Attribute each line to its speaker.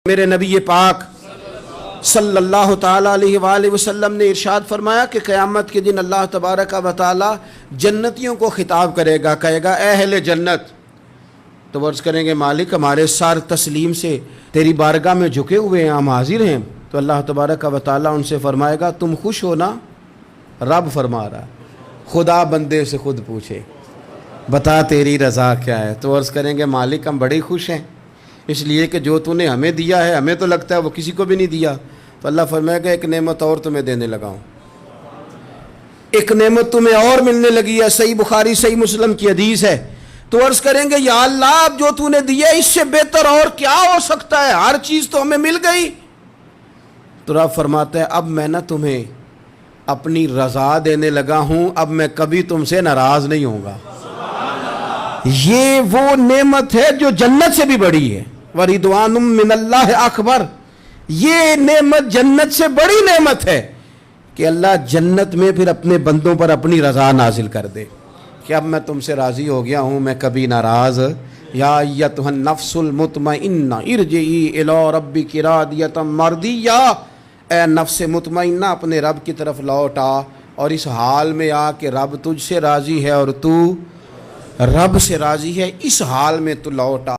Speaker 1: میرے نبی پاک صلی اللہ تعالیٰ علیہ وآلہ وسلم نے ارشاد فرمایا کہ قیامت کے دن اللہ تبارک و تعالیٰ جنتیوں کو خطاب کرے گا، کہے گا اے اہل جنت، تو عرض کریں گے مالک ہمارے سار تسلیم سے تیری بارگاہ میں جھکے ہوئے ہیں، ہم حاضر ہیں۔ تو اللہ تبارک و تعالیٰ ان سے فرمائے گا تم خوش ہو نا؟ رب فرما رہا خدا بندے سے خود پوچھے بتا تیری رضا کیا ہے؟ تو عرض کریں گے مالک ہم بڑے خوش ہیں، اس لیے کہ جو تو نے ہمیں دیا ہے ہمیں تو لگتا ہے وہ کسی کو بھی نہیں دیا۔ تو اللہ فرمائے گا ایک نعمت اور تمہیں دینے لگا ہوں، ایک نعمت تمہیں اور ملنے لگی ہے۔ صحیح بخاری صحیح مسلم کی حدیث ہے۔ تو عرض کریں گے یا اللہ اب جو تو نے دیا اس سے بہتر اور کیا ہو سکتا ہے؟ ہر چیز تو ہمیں مل گئی۔ تو رب فرماتا ہے اب میں نہ تمہیں اپنی رضا دینے لگا ہوں، اب میں کبھی تم سے ناراض نہیں ہوں گا۔ یہ وہ نعمت ہے جو جنت سے بھی بڑی ہے۔ وَرِضْوَانٌ مِّنَ اللَّهِ اکبر، یہ نعمت جنت سے بڑی نعمت ہے کہ اللہ جنت میں پھر اپنے بندوں پر اپنی رضا نازل کر دے کہ اب میں تم سے راضی ہو گیا ہوں، میں کبھی ناراض۔ یا ایتھا النفس المطمئنہ ارجعی الی ربک راضیۃ مرضیہ، اے نفس مطمئنہ اپنے رب کی طرف لوٹ آ اور اس حال میں آ کہ رب تجھ سے راضی ہے اور تو رب سے راضی ہے، اس حال میں تو لوٹ آ۔